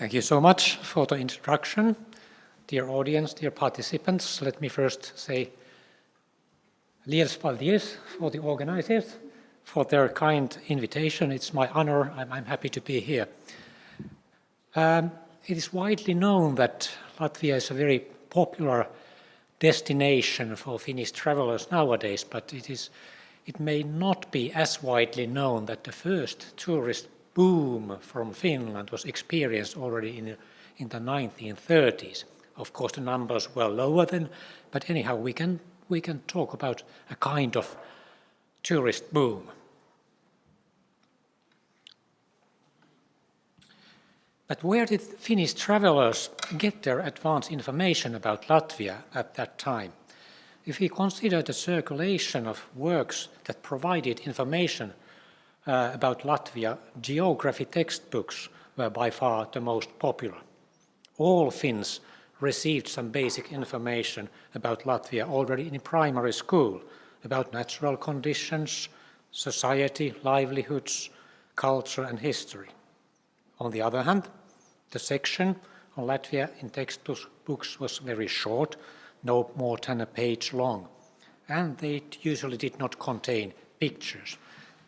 Thank you so much for the introduction. Dear audience, dear participants, let me first say liels paldies for the organizers for their kind invitation. It's my honor. I'm happy to be here. It is widely known that Latvia is a very popular destination for Finnish travelers nowadays, but it may not be as widely known that the first tourist boom from Finland was experienced already in the 1930s. Of course, the numbers were lower then, but anyhow, we can talk about a kind of tourist boom. But where did Finnish travelers get their advance information about Latvia at that time? If we consider the circulation of works that provided information about Latvia, geography textbooks were by far the most popular. All Finns received some basic information about Latvia already in primary school, about natural conditions, society, livelihoods, culture and history. On the other hand, the section on Latvia in textbooks was very short, no more than a page long, and they usually did not contain pictures.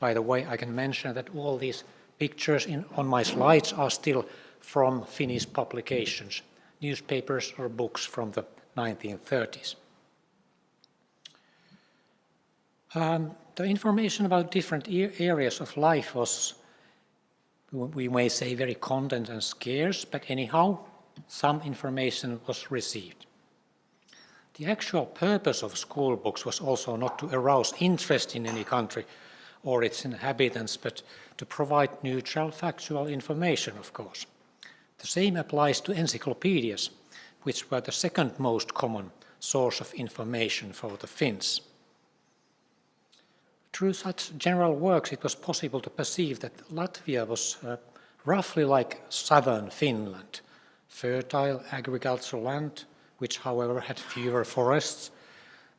By the way, I can mention that all these pictures on my slides are still from Finnish publications, newspapers or books from the 1930s. The information about different areas of life was, we may say, very condensed and scarce, but anyhow, some information was received. The actual purpose of school books was also not to arouse interest in any country or its inhabitants, but to provide neutral, factual information, of course. The same applies to encyclopedias, which were the second most common source of information for the Finns. Through such general works, it was possible to perceive that Latvia was roughly like southern Finland, fertile agricultural land, which, however, had fewer forests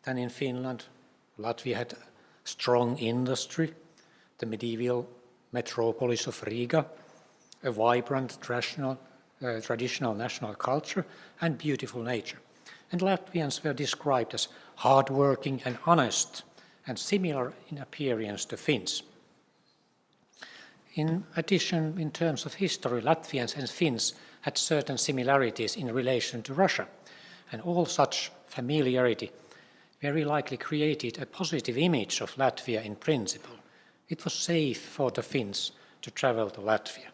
than in Finland. Latvia had strong industry, the medieval metropolis of Riga, a vibrant traditional national culture, and beautiful nature. And Latvians were described as hardworking and honest, and similar in appearance to Finns. In addition, in terms of history, Latvians and Finns had certain similarities in relation to Russia, and all such familiarity very likely created a positive image of Latvia in principle. It was safe for the Finns to travel to Latvia.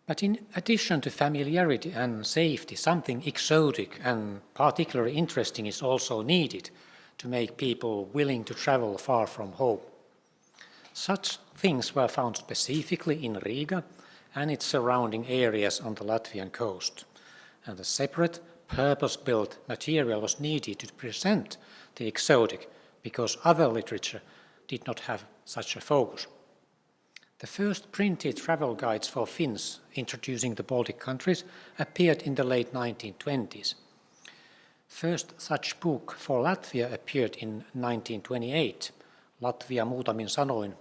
But in addition to familiarity and safety, something exotic and particularly interesting is also needed to make people willing to travel far from home. Such things were found specifically in Riga and its surrounding areas on the Latvian coast, and a separate purpose-built material was needed to present the exotic because other literature did not have such a focus. The first printed travel guides for Finns introducing the Baltic countries appeared in the late 1920s. First such book for Latvia appeared in 1928, Latvia muutamin sanoin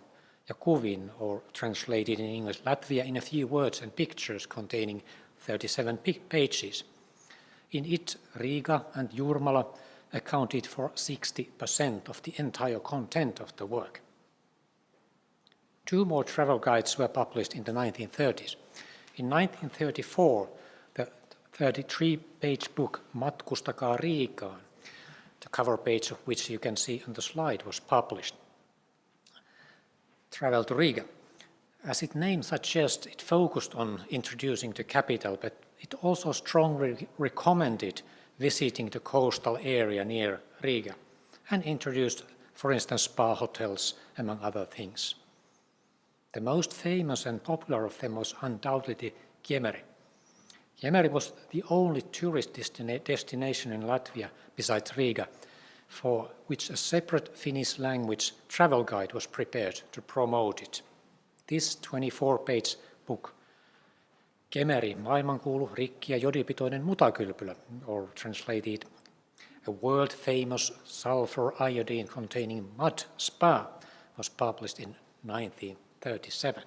ja kuvin, or translated in English, Latvia in a few words and pictures, containing 37 pages. In it, Riga and Jūrmala accounted for 60% of the entire content of the work. Two more travel guides were published in the 1930s. In 1934, the 33-page book Matkustakaa Rigaan, the cover page of which you can see on the slide, was published. Travel to Riga. As its name suggests, it focused on introducing the capital, but it also strongly recommended visiting the coastal area near Riga and introduced, for instance, spa hotels, among other things. The most famous and popular of them was undoubtedly Kemeri. Kemeri was the only tourist destination in Latvia besides Riga, for which a separate Finnish language travel guide was prepared to promote it. This 24-page book, Kemeri, maailmankuulu, rikki ja jodipitoinen mutakylpylä, or translated, a world-famous sulfur iodine containing mud spa, was published in 1937.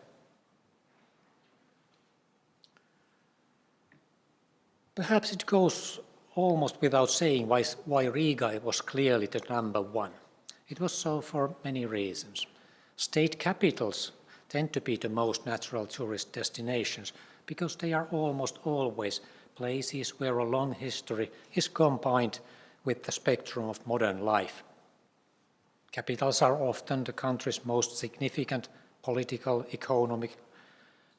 Perhaps it goes almost without saying why Riga was clearly the number one. It was so for many reasons. State capitals tend to be the most natural tourist destinations because they are almost always places where a long history is combined with the spectrum of modern life. Capitals are often the country's most significant political, economic,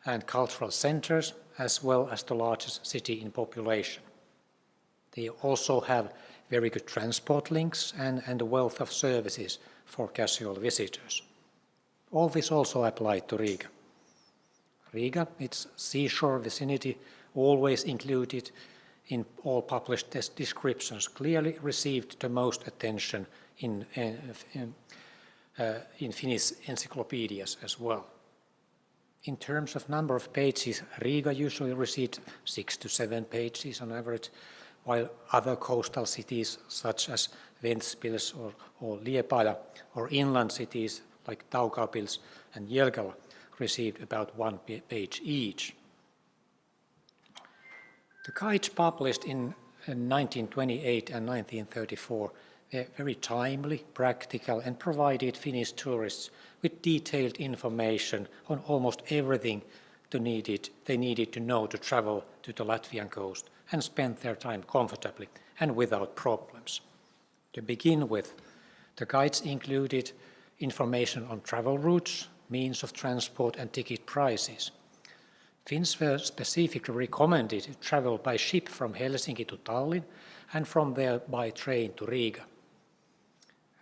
and cultural centers, as well as the largest city in population. They also have very good transport links and a wealth of services for casual visitors. All this also applied to Riga. Riga, its seashore vicinity, always included in all published descriptions, clearly received the most attention in Finnish encyclopedias as well. In terms of number of pages, Riga usually received 6 to 7 pages on average, while other coastal cities such as Ventspils or Liepāja, or inland cities like Daugavpils and Jelgava received about 1 page each. The guides published in 1928 and 1934 were very timely, practical, and provided Finnish tourists with detailed information on almost everything they needed to know to travel to the Latvian coast and spend their time comfortably and without problems. To begin with, the guides included information on travel routes, means of transport, and ticket prices. Finns were specifically recommended to travel by ship from Helsinki to Tallinn and from there by train to Riga.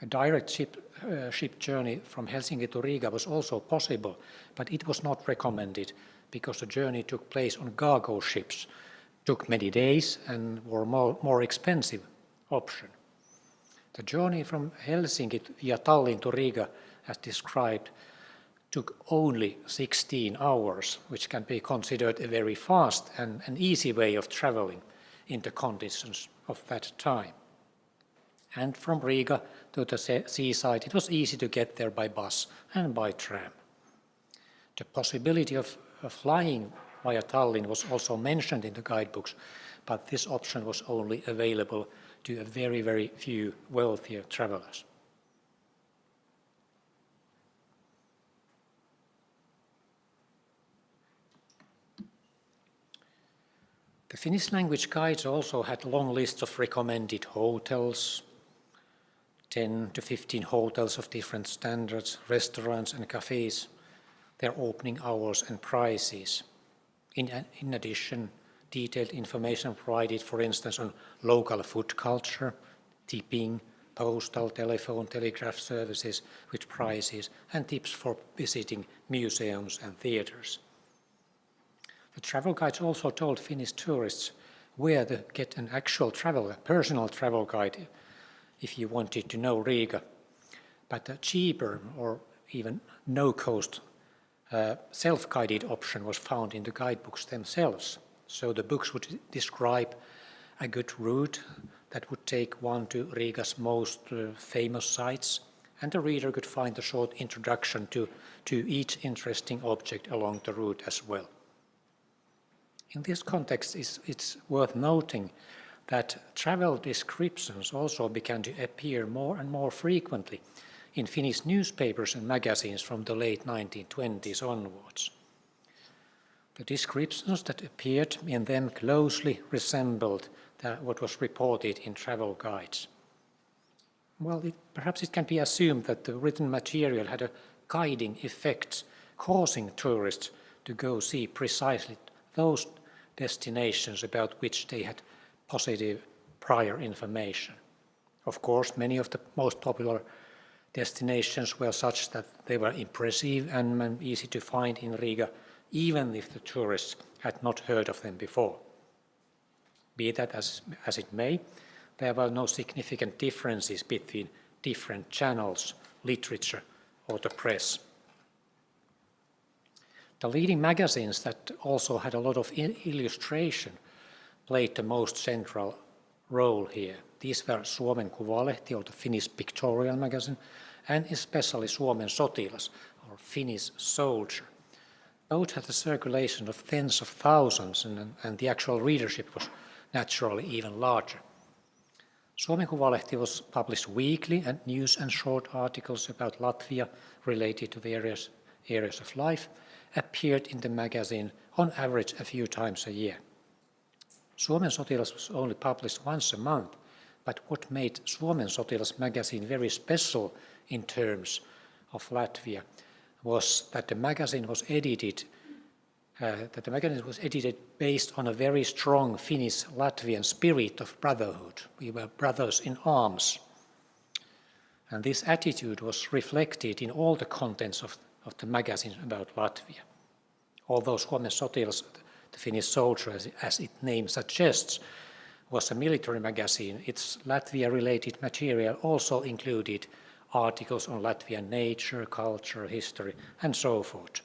A direct ship journey from Helsinki to Riga was also possible, but it was not recommended because the journey took place on cargo ships, took many days, and were more expensive option. The journey from Helsinki via Tallinn to Riga, as described, took only 16 hours, which can be considered a very fast and an easy way of traveling in the conditions of that time. And from Riga to the seaside, it was easy to get there by bus and by tram. The possibility of flying via Tallinn was also mentioned in the guidebooks, but this option was only available to a very, very few wealthier travelers. The Finnish language guides also had long lists of recommended hotels, 10 to 15 hotels of different standards, restaurants and cafes, their opening hours and prices. In addition, detailed information provided, for instance, on local food culture, tipping, postal, telephone, telegraph services with prices, and tips for visiting museums and theaters. The travel guides also told Finnish tourists where to get an actual a personal travel guide if you wanted to know Riga, but a cheaper or even no-cost self-guided option was found in the guidebooks themselves. So the books would describe a good route that would take one to Riga's most famous sites, and the reader could find a short introduction to each interesting object along the route as well. In this context, it's worth noting that travel descriptions also began to appear more and more frequently in Finnish newspapers and magazines from the late 1920s onwards. The descriptions that appeared in them closely resembled what was reported in travel guides. Well, perhaps it can be assumed that the written material had a guiding effect, causing tourists to go see precisely those destinations about which they had positive prior information. Of course, many of the most popular destinations were such that they were impressive and easy to find in Riga, even if the tourists had not heard of them before. Be that as it may, there were no significant differences between different channels, literature, or the press. The leading magazines that also had a lot of illustration played the most central role here. These were Suomen Kuvalehti, or the Finnish pictorial magazine, and especially Suomen Sotilas, or Finnish soldier. Both had a circulation of tens of thousands, and the actual readership was naturally even larger. Suomen Kuvalehti was published weekly, and news and short articles about Latvia related to various areas of life appeared in the magazine on average a few times a year. Suomen Sotilas was only published once a month, but what made Suomen Sotilas magazine very special in terms of Latvia was that the magazine was edited based on a very strong Finnish-Latvian spirit of brotherhood. We were brothers in arms. And this attitude was reflected in all the contents of the magazine about Latvia. Although Suomen Sotilas, the Finnish soldier, as its name suggests, was a military magazine, its Latvia-related material also included articles on Latvian nature, culture, history, and so forth.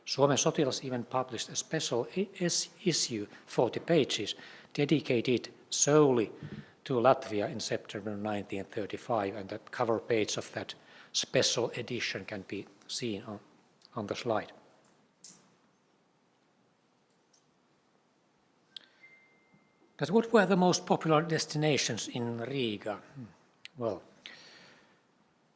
Suomen Sotilas even published a special issue, 40 pages, dedicated solely to Latvia in September 1935, and the cover page of that special edition can be seen on the slide. But what were the most popular destinations in Riga? Well,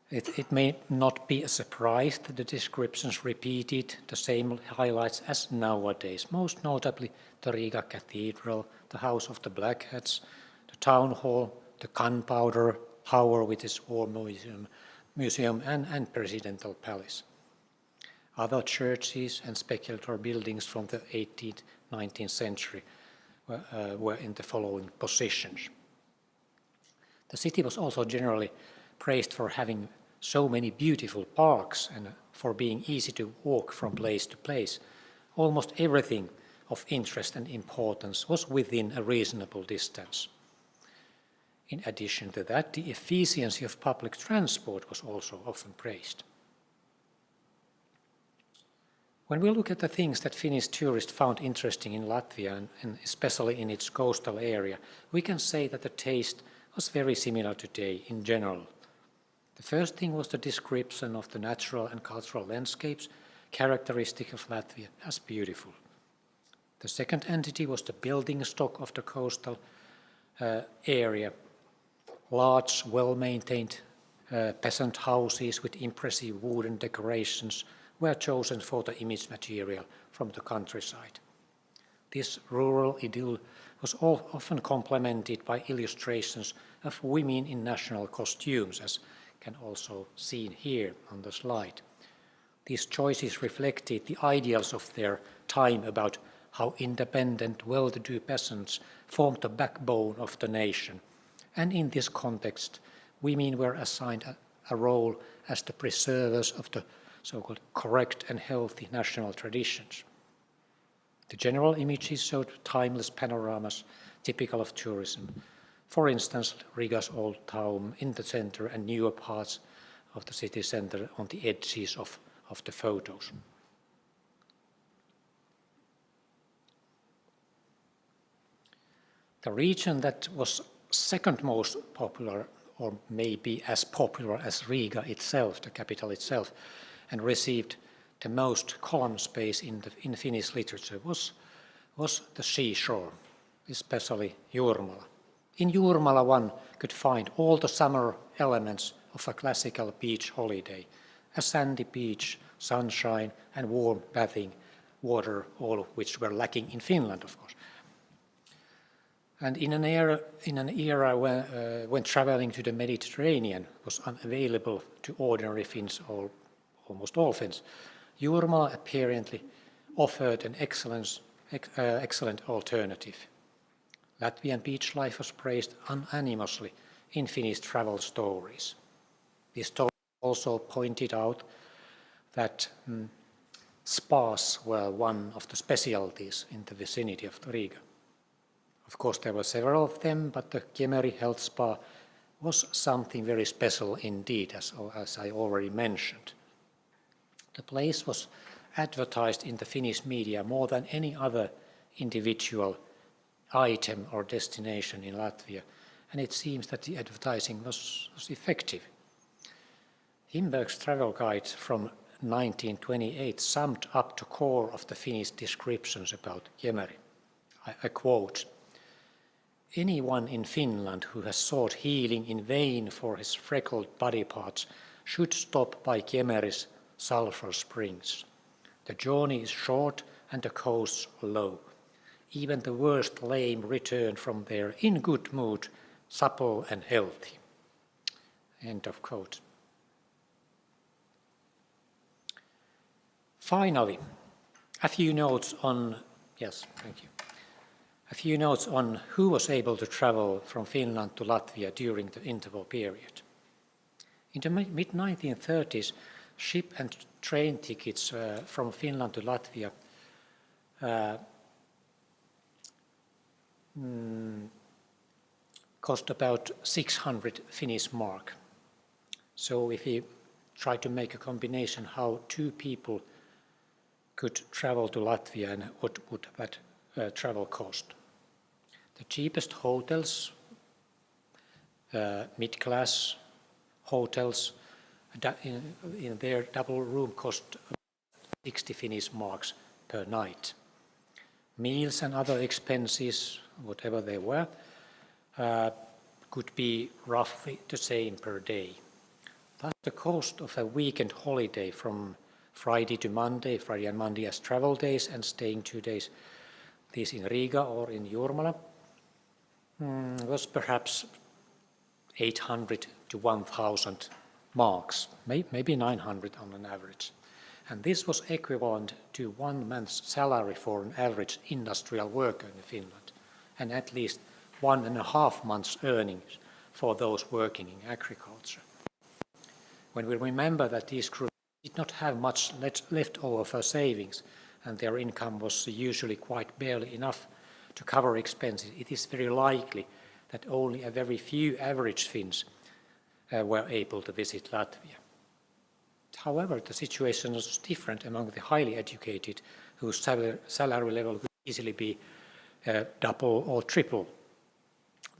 it may not be a surprise that the descriptions repeated the same highlights as nowadays, most notably the Riga Cathedral, the House of the Black Hats, the Town Hall, the Gunpowder Tower with its War Museum and Presidential Palace. Other churches and spectacular buildings from the 18th, 19th century were in the following positions. The city was also generally praised for having so many beautiful parks and for being easy to walk from place to place. Almost everything of interest and importance was within a reasonable distance. In addition to that, the efficiency of public transport was also often praised. When we look at the things that Finnish tourists found interesting in Latvia, and especially in its coastal area, we can say that the taste was very similar today in general. The first thing was the description of the natural and cultural landscapes, characteristic of Latvia as beautiful. The second entity was the building stock of the coastal area. Large, well-maintained peasant houses with impressive wooden decorations were chosen for the image material from the countryside. This rural idyll was often complemented by illustrations of women in national costumes, as can also seen here on the slide. These choices reflected the ideals of their time about how independent, well-to-do peasants formed the backbone of the nation. And in this context, women were assigned a role as the preservers of the so-called correct and healthy national traditions. The general images showed timeless panoramas typical of tourism. For instance, Riga's old town in the center and newer parts of the city center on the edges of the photos. The region that was second most popular, or maybe as popular as Riga itself, the capital itself, and received the most column space in Finnish literature was the seashore, especially Jūrmala. In Jūrmala one could find all the summer elements of a classical beach holiday, a sandy beach, sunshine and warm bathing water, all of which were lacking in Finland, of course. And in an era when traveling to the Mediterranean was unavailable to ordinary Finns, or almost all Finns, Jūrmala apparently offered an excellent alternative. Latvian beach life was praised unanimously in Finnish travel stories. These stories also pointed out that spas were one of the specialties in the vicinity of Riga. Of course, there were several of them, but the Kemeri Health Spa was something very special indeed, as I already mentioned. The place was advertised in the Finnish media more than any other individual item or destination in Latvia, and it seems that the advertising was effective. Himberg's travel guide from 1928 summed up the core of the Finnish descriptions about Kemeri. I quote, Anyone in Finland who has sought healing in vain for his freckled body parts should stop by Kemeri's sulfur springs. The journey is short and the costs low. Even the worst lame return from there in good mood, supple and healthy. End of quote. Finally, a few notes on who was able to travel from Finland to Latvia during the interval period. In the mid-1930s, ship and train tickets from Finland to Latvia cost about 600 Finnish mark. So if you try to make a combination how two people could travel to Latvia and what would that travel cost. The cheapest hotels, mid-class hotels, in their double room cost 60 Finnish marks per night. Meals and other expenses, whatever they were, could be roughly the same per day. Thus the cost of a weekend holiday from Friday to Monday, Friday and Monday as travel days and staying 2 days, these in Riga or in Jūrmala, was perhaps 800 to 1,000 marks, maybe 900 on an average. And this was equivalent to 1 month's salary for an average industrial worker in Finland, and at least 1.5 months' earnings for those working in agriculture. When we remember that these groups did not have much left over for savings, and their income was usually quite barely enough to cover expenses, it is very likely that only a very few average Finns were able to visit Latvia. However, the situation was different among the highly educated, whose salary level could easily be double or triple.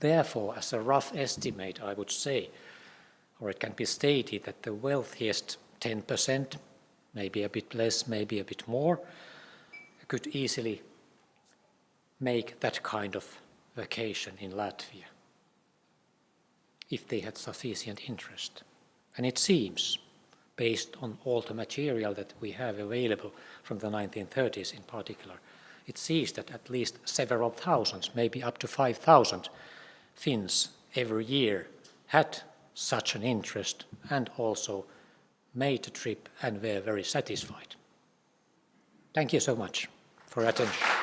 Therefore, as a rough estimate, I would say, or it can be stated that the wealthiest 10%, maybe a bit less, maybe a bit more, could easily make that kind of vacation in Latvia if they had sufficient interest. And it seems, based on all the material that we have available from the 1930s in particular, it seems that at least several thousands, maybe up to 5,000 Finns every year had such an interest and also made the trip and were very satisfied. Thank you so much for attention.